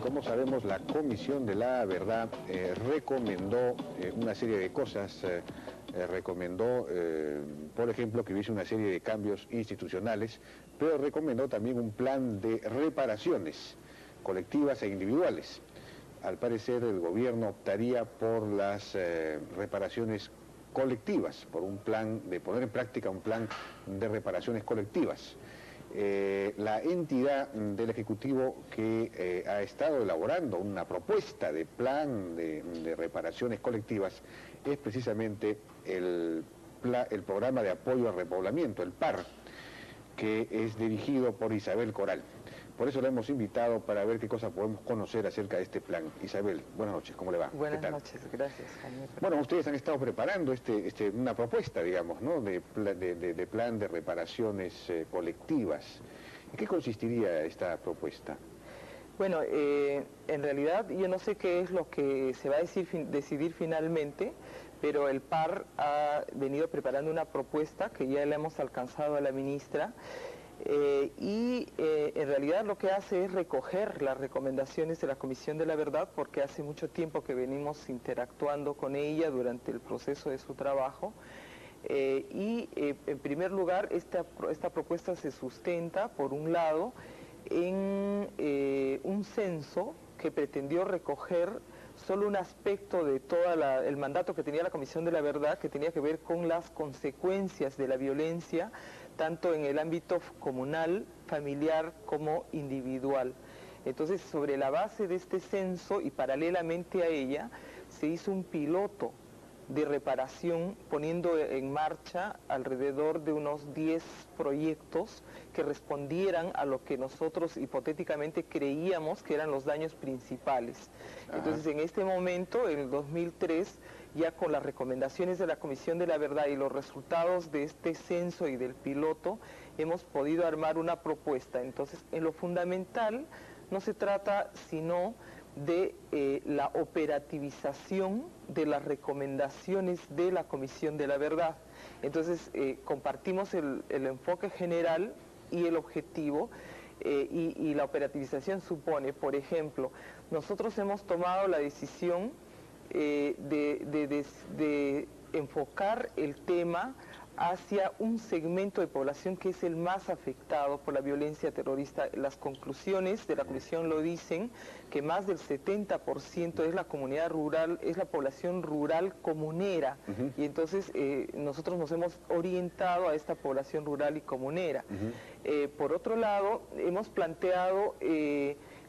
como sabemos, la Comisión de la Verdad recomendó una serie de cosas. Recomendó, por ejemplo, que hubiese una serie de cambios institucionales, pero recomendó también un plan de reparaciones colectivas e individuales. Al parecer, el gobierno optaría por las reparaciones colectivas, por un plan de poner en práctica un plan de reparaciones colectivas. La entidad del Ejecutivo que ha estado elaborando una propuesta de plan de reparaciones colectivas es precisamente el programa de apoyo al repoblamiento, el PAR, que es dirigido por Isabel Coral. Por eso la hemos invitado para ver qué cosas podemos conocer acerca de este plan. Isabel, buenas noches, ¿cómo le va? Buenas noches, gracias, Jaime. Bueno, ustedes han estado preparando una propuesta, digamos, ¿no?, de plan de reparaciones colectivas. ¿En qué consistiría esta propuesta? Bueno, en realidad yo no sé qué es lo que se va a decidir finalmente, pero el PAR ha venido preparando una propuesta que ya le hemos alcanzado a la ministra, en realidad lo que hace es recoger las recomendaciones de la Comisión de la Verdad, porque hace mucho tiempo que venimos interactuando con ella durante el proceso de su trabajo. En primer lugar, esta propuesta se sustenta, por un lado, en un censo que pretendió recoger solo un aspecto de todo el mandato que tenía la Comisión de la Verdad, que tenía que ver con las consecuencias de la violencia, tanto en el ámbito comunal, familiar, como individual. Entonces, sobre la base de este censo y paralelamente a ella, se hizo un piloto de reparación, poniendo en marcha alrededor de unos 10 proyectos que respondieran a lo que nosotros hipotéticamente creíamos que eran los daños principales. Entonces, en este momento, en el 2003, ya con las recomendaciones de la Comisión de la Verdad y los resultados de este censo y del piloto, hemos podido armar una propuesta. Entonces, en lo fundamental, no se trata sino de la operativización de las recomendaciones de la Comisión de la Verdad. Entonces, compartimos el enfoque general y el objetivo, y la operativización supone, por ejemplo, nosotros hemos tomado la decisión de enfocar el tema hacia un segmento de población que es el más afectado por la violencia terrorista. Las conclusiones de la Comisión lo dicen, que más del 70% es la comunidad rural, es la población rural comunera, y entonces nosotros nos hemos orientado a esta población rural y comunera. Por otro lado, hemos planteado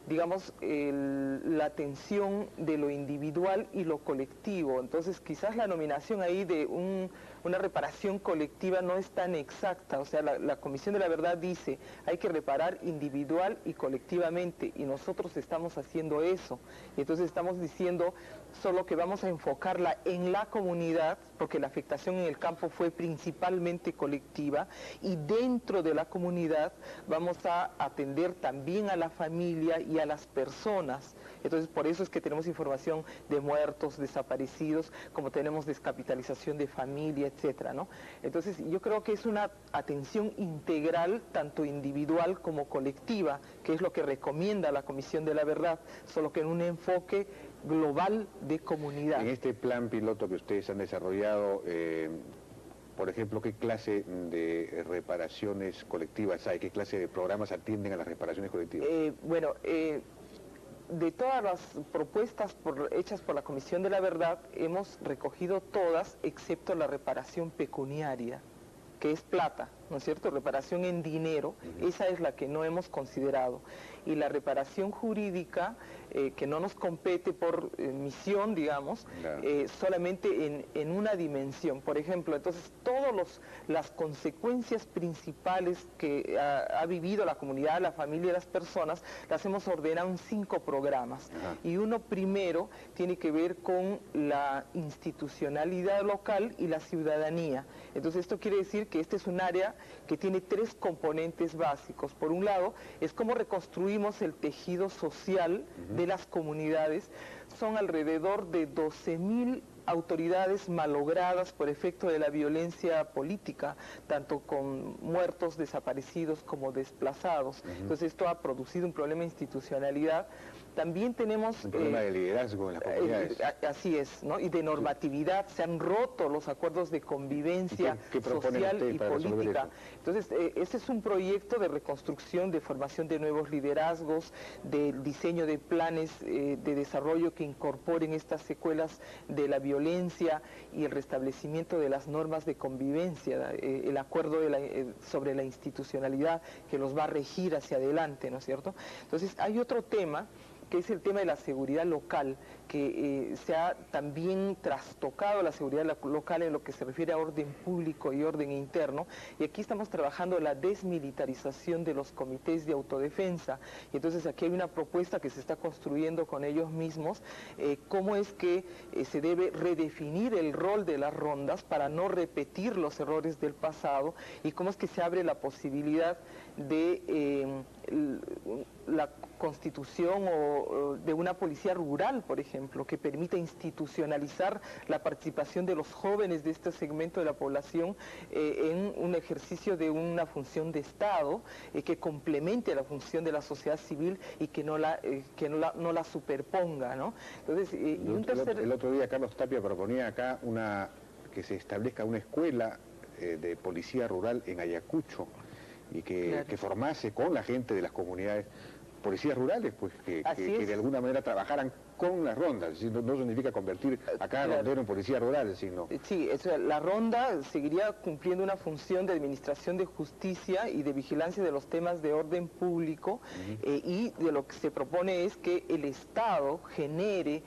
digamos, la atención de lo individual y lo colectivo. Entonces, quizás la nominación ahí de una reparación colectiva no es tan exacta. O sea, la Comisión de la Verdad dice, hay que reparar individual y colectivamente, y nosotros estamos haciendo eso. Y entonces estamos diciendo solo que vamos a enfocarla en la comunidad, porque la afectación en el campo fue principalmente colectiva, y dentro de la comunidad vamos a atender también a la familia y a las personas. Entonces, por eso es que tenemos información de muertos, desaparecidos, como tenemos descapitalización de familia, etcétera, ¿no? Entonces, yo creo que es una atención integral, tanto individual como colectiva, que es lo que recomienda la Comisión de la Verdad, solo que en un enfoque global de comunidad. En este plan piloto que ustedes han desarrollado, por ejemplo, ¿qué clase de reparaciones colectivas hay? ¿Qué clase de programas atienden a las reparaciones colectivas? De todas las propuestas hechas por la Comisión de la Verdad, hemos recogido todas, excepto la reparación pecuniaria, que es plata, ¿no es cierto? Reparación en dinero, esa es la que no hemos considerado. Y la reparación jurídica, que no nos compete por misión, digamos, solamente en una dimensión. Por ejemplo, entonces, todas las consecuencias principales que ha vivido la comunidad, la familia y las personas, las hemos ordenado en 5 programas. Y uno primero tiene que ver con la institucionalidad local y la ciudadanía. Entonces, esto quiere decir que este es un área que tiene 3 componentes básicos. Por un lado, es cómo reconstruimos el tejido social de las comunidades. Son alrededor de 12.000 autoridades malogradas por efecto de la violencia política, tanto con muertos, desaparecidos como desplazados. Entonces esto ha producido un problema de institucionalidad También tenemos... Un problema de liderazgo en las comunidades. Así es, ¿no? Y de normatividad. Se han roto los acuerdos de convivencia social y política. Entonces, ese es un proyecto de reconstrucción, de formación de nuevos liderazgos, de diseño de planes de desarrollo que incorporen estas secuelas de la violencia y el restablecimiento de las normas de convivencia, el acuerdo sobre la institucionalidad que los va a regir hacia adelante, ¿no es cierto? Entonces, hay otro tema, que es el tema de la seguridad local, que se ha también trastocado la seguridad local en lo que se refiere a orden público y orden interno, y aquí estamos trabajando la desmilitarización de los comités de autodefensa, y entonces aquí hay una propuesta que se está construyendo con ellos mismos, cómo es que se debe redefinir el rol de las rondas para no repetir los errores del pasado, y cómo es que se abre la posibilidad de la constitución o de una policía rural, por ejemplo, que permita institucionalizar la participación de los jóvenes de este segmento de la población en un ejercicio de una función de Estado que complemente la función de la sociedad civil y que no la superponga, ¿no? Entonces, el otro día Carlos Tapia proponía acá que se establezca una escuela de policía rural en Ayacucho, y que formase con la gente de las comunidades policías rurales, pues que de alguna manera trabajaran con las rondas. No significa convertir a cada rondero en policía rural, sino... Sí, la ronda seguiría cumpliendo una función de administración de justicia y de vigilancia de los temas de orden público, y de lo que se propone es que el Estado genere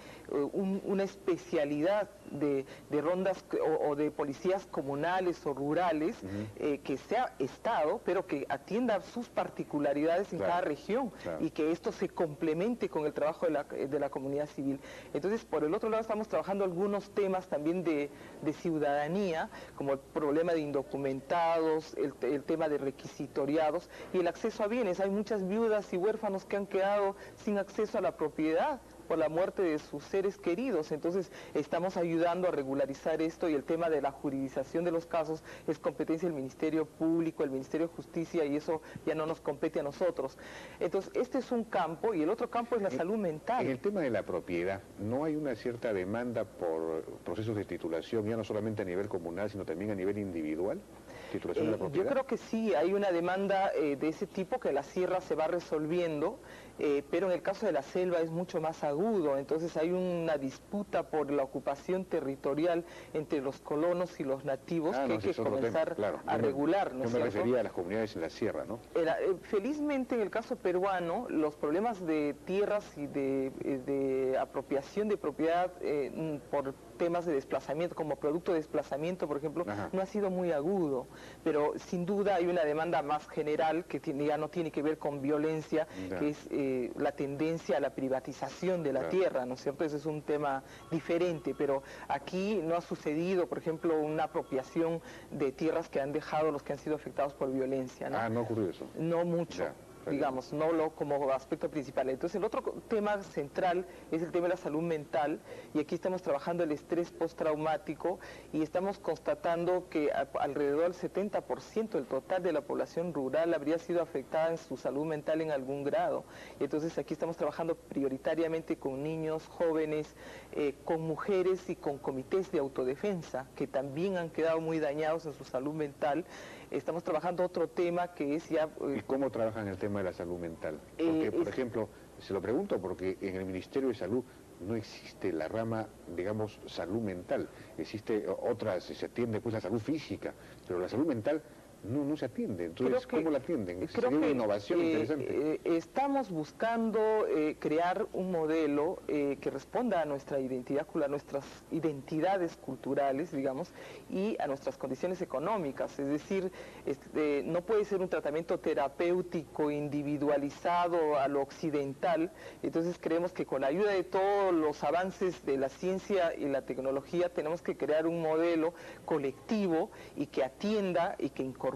una especialidad de rondas o de policías comunales o rurales, que sea Estado, pero que atienda sus particularidades en cada región, y que esto se complemente con el trabajo de la comunidad civil. Entonces, por el otro lado, estamos trabajando algunos temas también de ciudadanía, como el problema de indocumentados, el tema de requisitoriados y el acceso a bienes. Hay muchas viudas y huérfanos que han quedado sin acceso a la propiedad por la muerte de sus seres queridos. Entonces estamos ayudando a regularizar esto, y el tema de la juridización de los casos es competencia del Ministerio Público, el Ministerio de Justicia, y eso ya no nos compete a nosotros. Entonces este es un campo, y el otro campo es la salud mental. En el tema de la propiedad, ¿no hay una cierta demanda por procesos de titulación, ya no solamente a nivel comunal, sino también a nivel individual? ¿Titulación de la propiedad? Yo creo que sí, hay una demanda de ese tipo, que la sierra se va resolviendo, pero en el caso de la selva es mucho más agudo. Entonces hay una disputa por la ocupación territorial entre los colonos y los nativos, que hay que comenzar a regular, ¿no es cierto? Yo me refería a las comunidades en la sierra, ¿no? Felizmente, en el caso peruano, los problemas de tierras y de apropiación de propiedad por temas de desplazamiento, como producto de desplazamiento, por ejemplo, no ha sido muy agudo, pero sin duda hay una demanda más general que ya no tiene que ver con violencia, que es la tendencia a la privatización de la tierra, ¿no es cierto? Ese es un tema diferente, pero aquí no ha sucedido, por ejemplo, una apropiación de tierras que han dejado los que han sido afectados por violencia, ¿no? No ocurrió eso. No mucho. Digamos, no como aspecto principal. Entonces el otro tema central es el tema de la salud mental, y aquí estamos trabajando el estrés postraumático, y estamos constatando que alrededor del 70% del total de la población rural habría sido afectada en su salud mental en algún grado. Entonces aquí estamos trabajando prioritariamente con niños, jóvenes, con mujeres y con comités de autodefensa, que también han quedado muy dañados en su salud mental. Estamos trabajando otro tema que es ya... ¿Y cómo trabajan el tema de la salud mental? Porque, por ejemplo, se lo pregunto porque en el Ministerio de Salud no existe la rama, digamos, salud mental. Existe otra, se atiende pues la salud física, pero la salud mental no se atiende. Entonces, ¿cómo la atienden? Sería una innovación interesante. Estamos buscando crear un modelo que responda a nuestra identidad, a nuestras identidades culturales, digamos, y a nuestras condiciones económicas. Es decir, no puede ser un tratamiento terapéutico individualizado a lo occidental. Entonces creemos que con la ayuda de todos los avances de la ciencia y la tecnología tenemos que crear un modelo colectivo y que atienda y que incorpore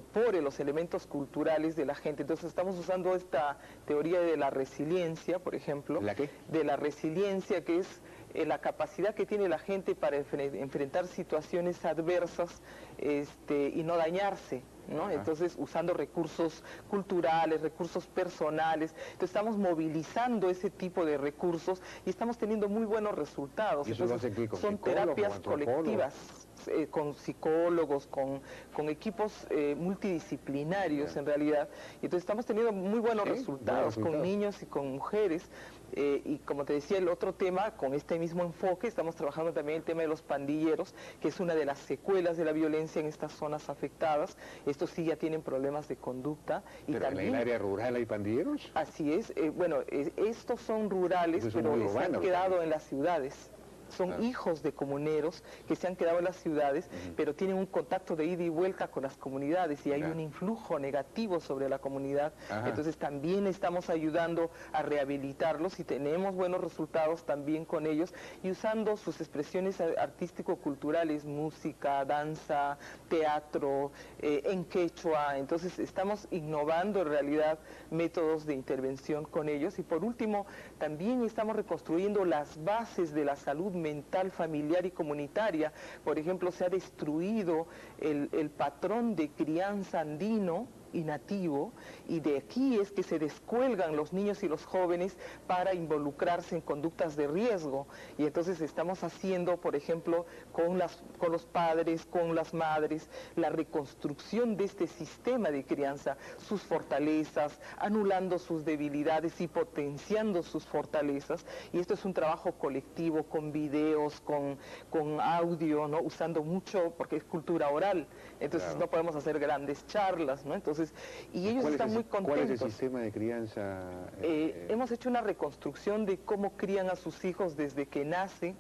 los elementos culturales de la gente. Entonces estamos usando esta teoría de la resiliencia, por ejemplo. ¿La qué? De la resiliencia, que es la capacidad que tiene la gente para enfrentar situaciones adversas y no dañarse. ¿no? Ajá. Entonces, usando recursos culturales, recursos personales, entonces estamos movilizando ese tipo de recursos y estamos teniendo muy buenos resultados. ¿Y eso lo hacen con son psicólogos terapias o antropólogos? colectivas, con psicólogos, con equipos multidisciplinarios en realidad. Y entonces estamos teniendo muy buenos resultados con niños y con mujeres. Y como te decía, el otro tema, con este mismo enfoque, estamos trabajando también el tema de los pandilleros, que es una de las secuelas de la violencia en estas zonas afectadas. Estos sí ya tienen problemas de conducta. Y ¿Pero también, en el área rural hay pandilleros? Así es. Bueno, estos son rurales, pero se han quedado en las ciudades. Son hijos de comuneros que se han quedado en las ciudades, pero tienen un contacto de ida y vuelta con las comunidades y hay un influjo negativo sobre la comunidad. Entonces también estamos ayudando a rehabilitarlos y tenemos buenos resultados también con ellos y usando sus expresiones artístico-culturales, música, danza, teatro, en quechua. Entonces estamos innovando en realidad métodos de intervención con ellos y por último también estamos reconstruyendo las bases de la salud mental, familiar y comunitaria. Por ejemplo, se ha destruido el patrón de crianza andino y nativo, y de aquí es que se descuelgan los niños y los jóvenes para involucrarse en conductas de riesgo. Y entonces estamos haciendo, por ejemplo, con los padres, con las madres, la reconstrucción de este sistema de crianza, sus fortalezas, anulando sus debilidades y potenciando sus fortalezas. Y esto es un trabajo colectivo, con videos, con audio, ¿no? Usando mucho, porque es cultura oral, entonces no podemos hacer grandes charlas, ¿no? Entonces, y ellos están muy contentos. ¿Cuál es el sistema de crianza? Hemos hecho una reconstrucción de cómo crían a sus hijos desde que nacen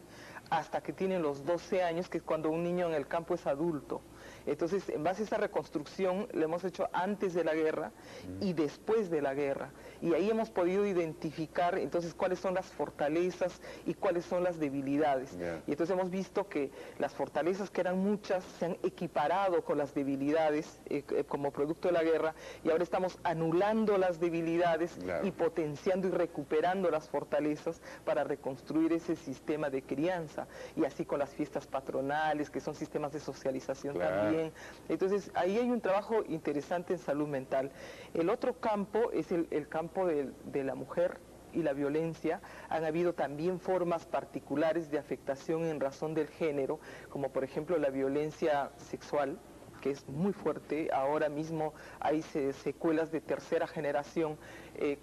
hasta que tienen los 12 años, que es cuando un niño en el campo es adulto. Entonces, en base a esa reconstrucción, la hemos hecho antes de la guerra y después de la guerra. Y ahí hemos podido identificar, entonces, cuáles son las fortalezas y cuáles son las debilidades. Y entonces hemos visto que las fortalezas, que eran muchas, se han equiparado con las debilidades como producto de la guerra, y ahora estamos anulando las debilidades y potenciando y recuperando las fortalezas para reconstruir ese sistema de crianza. Y así con las fiestas patronales, que son sistemas de socialización también. Entonces, ahí hay un trabajo interesante en salud mental. El otro campo es el campo de la mujer y la violencia. Han habido también formas particulares de afectación en razón del género, como por ejemplo la violencia sexual, que es muy fuerte. Ahora mismo hay secuelas de tercera generación,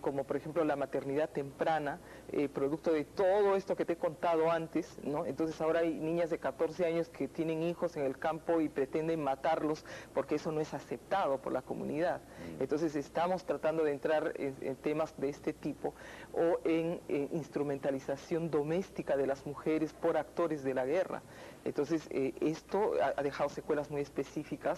como por ejemplo la maternidad temprana, producto de todo esto que te he contado antes, ¿no? Entonces ahora hay niñas de 14 años que tienen hijos en el campo y pretenden matarlos porque eso no es aceptado por la comunidad. Entonces estamos tratando de entrar en temas de este tipo, o en instrumentalización doméstica de las mujeres por actores de la guerra. Entonces esto ha dejado secuelas muy específicas.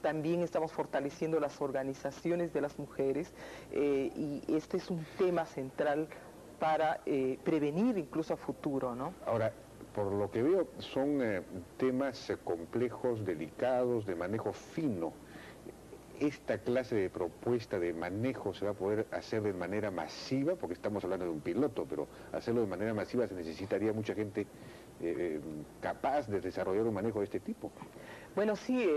También estamos fortaleciendo las organizaciones de las mujeres y este es un tema central para prevenir incluso a futuro, ¿no? Ahora, por lo que veo, son temas complejos, delicados, de manejo fino. ¿Esta clase de propuesta de manejo se va a poder hacer de manera masiva? Porque estamos hablando de un piloto, pero hacerlo de manera masiva se necesitaría mucha gente capaz de desarrollar un manejo de este tipo. Bueno, sí,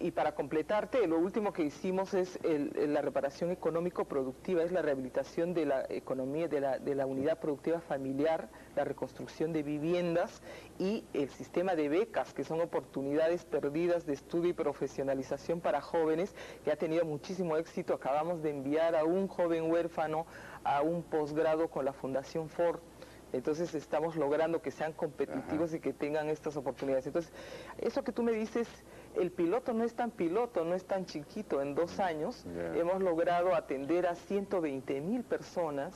y para completarte, lo último que hicimos es la reparación económico-productiva, es la rehabilitación de la economía, de la unidad productiva familiar, la reconstrucción de viviendas y el sistema de becas, que son oportunidades perdidas de estudio y profesionalización para jóvenes, que ha tenido muchísimo éxito. Acabamos de enviar a un joven huérfano a un posgrado con la Fundación Ford. Entonces estamos logrando que sean competitivos y que tengan estas oportunidades. Entonces, eso que tú me dices, el piloto no es tan piloto, no es tan chiquito. En 2 años hemos logrado atender a 120,000 personas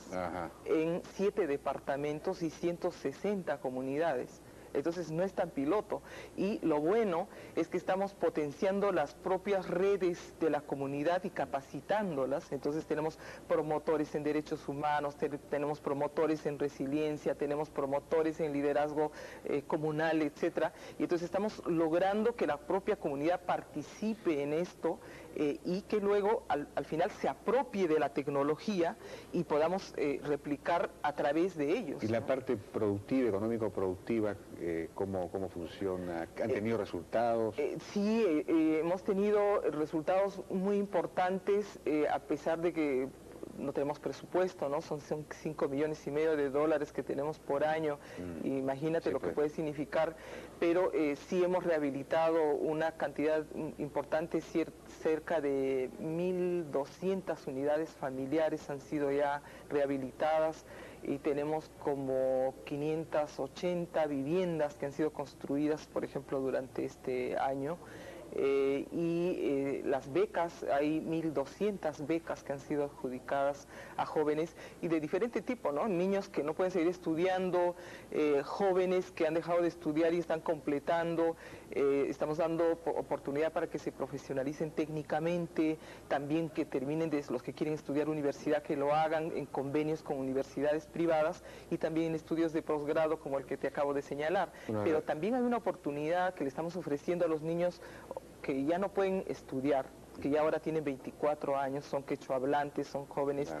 en 7 departamentos y 160 comunidades. Entonces no es tan piloto. Y lo bueno es que estamos potenciando las propias redes de la comunidad y capacitándolas. Entonces tenemos promotores en derechos humanos, tenemos promotores en resiliencia, tenemos promotores en liderazgo comunal, etcétera. Y entonces estamos logrando que la propia comunidad participe en esto y que luego al final se apropie de la tecnología y podamos replicar a través de ellos. Y la parte productiva, económico-productiva, ¿Cómo funciona? ¿Han tenido resultados? Sí, hemos tenido resultados muy importantes, a pesar de que no tenemos presupuesto, ¿no? Son 5,5 millones de dólares que tenemos por año. Imagínate Sí, lo que pues. puede significar, pero sí hemos rehabilitado una cantidad importante, cerca de 1.200 unidades familiares han sido ya rehabilitadas, y tenemos como 580 viviendas que han sido construidas, por ejemplo, durante este año. Las becas, hay 1.200 becas que han sido adjudicadas a jóvenes y de diferente tipo, ¿no? Niños que no pueden seguir estudiando, jóvenes que han dejado de estudiar y están completando. Estamos dando oportunidad para que se profesionalicen técnicamente, también que terminen, de los que quieren estudiar universidad, que lo hagan en convenios con universidades privadas, y también en estudios de posgrado como el que te acabo de señalar. Pero también hay una oportunidad que le estamos ofreciendo a los niños que ya no pueden estudiar, que ya ahora tienen 24 años, son quechohablantes, son jóvenes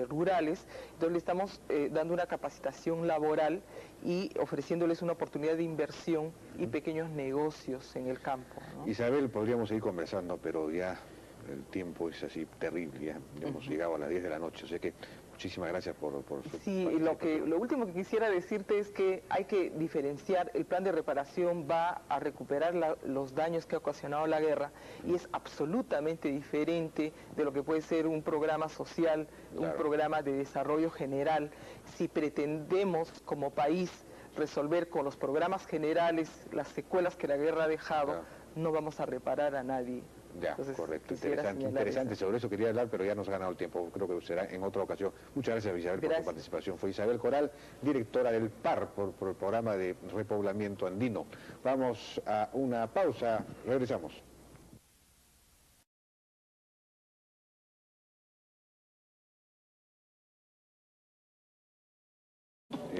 rurales. Entonces le estamos dando una capacitación laboral y ofreciéndoles una oportunidad de inversión y pequeños negocios en el campo, ¿no? Isabel, podríamos seguir conversando, pero ya el tiempo es así terrible, ya hemos llegado a las 10 de la noche, o sea que muchísimas gracias por su Sí, participación. lo último que quisiera decirte es que hay que diferenciar. El plan de reparación va a recuperar los daños que ha ocasionado la guerra, y es absolutamente diferente de lo que puede ser un programa social, un programa de desarrollo general. Si pretendemos como país resolver con los programas generales las secuelas que la guerra ha dejado, no vamos a reparar a nadie. Ya, Entonces, correcto, interesante, sobre eso quería hablar, pero ya nos ha ganado el tiempo, creo que será en otra ocasión. Muchas gracias, Isabel, por tu participación. Fue Isabel Coral, directora del PAR, por el programa de repoblamiento andino. Vamos a una pausa, regresamos.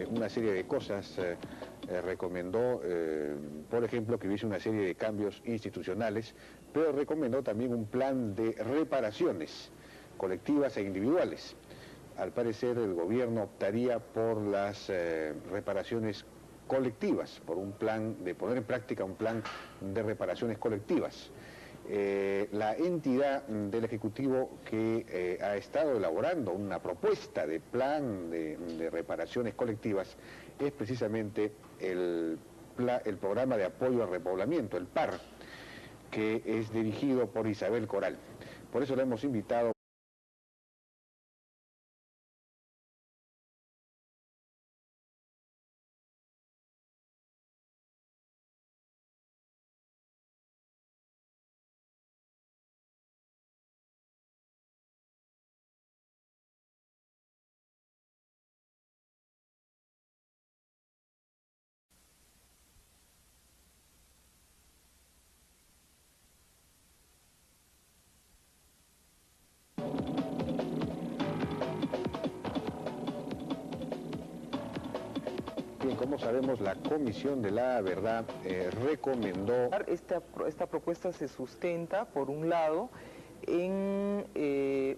Una serie de cosas recomendó, por ejemplo, que hubiese una serie de cambios institucionales, pero recomendó también un plan de reparaciones colectivas e individuales. Al parecer el gobierno optaría por las reparaciones colectivas, por un plan de poner en práctica un plan de reparaciones colectivas. La entidad del Ejecutivo que ha estado elaborando una propuesta de plan de reparaciones colectivas es precisamente el programa de apoyo al repoblamiento, el PAR, que es dirigido por Isabel Coral. Por eso le hemos invitado. Como sabemos, la Comisión de la Verdad recomendó... Esta propuesta se sustenta, por un lado, en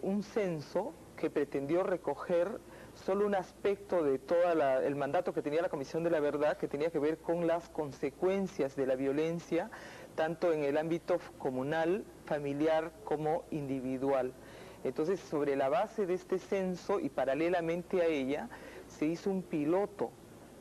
un censo que pretendió recoger solo un aspecto de todo el mandato que tenía la Comisión de la Verdad, que tenía que ver con las consecuencias de la violencia, tanto en el ámbito comunal, familiar, como individual. Entonces, sobre la base de este censo y paralelamente a ella, se hizo un piloto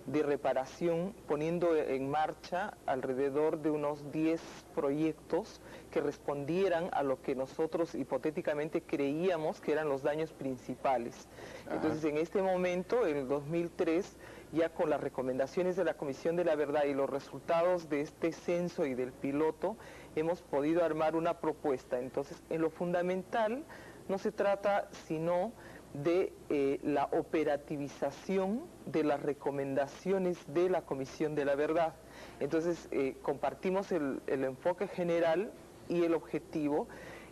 de reparación, poniendo en marcha alrededor de unos 10 proyectos que respondieran a lo que nosotros hipotéticamente creíamos que eran los daños principales. Entonces, en este momento, en el 2003, ya con las recomendaciones de la Comisión de la Verdad y los resultados de este censo y del piloto, hemos podido armar una propuesta. Entonces, en lo fundamental, no se trata sino de la operativización de las recomendaciones de la Comisión de la Verdad. Entonces, compartimos el enfoque general y el objetivo,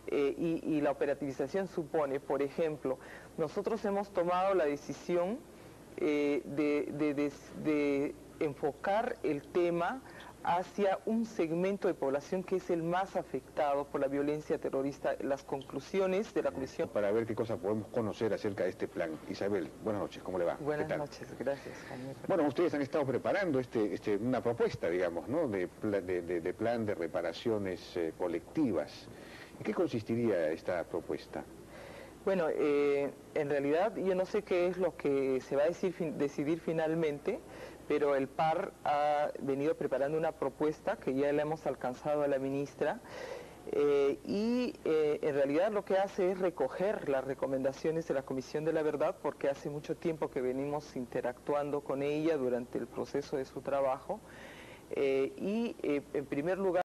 y la operativización supone, por ejemplo, nosotros hemos tomado la decisión de enfocar el tema hacia un segmento de población que es el más afectado por la violencia terrorista. Las conclusiones de la comisión... Para ver qué cosa podemos conocer acerca de este plan. Isabel, buenas noches, ¿cómo le va? Buenas noches, gracias, Jaime. Bueno, ustedes han estado preparando una propuesta, digamos, ¿no?, de plan de reparaciones colectivas. ¿En qué consistiría esta propuesta? Bueno, en realidad yo no sé qué es lo que se va a decidir finalmente, pero el PAR ha venido preparando una propuesta que ya le hemos alcanzado a la ministra en realidad lo que hace es recoger las recomendaciones de la Comisión de la Verdad, porque hace mucho tiempo que venimos interactuando con ella durante el proceso de su trabajo en primer lugar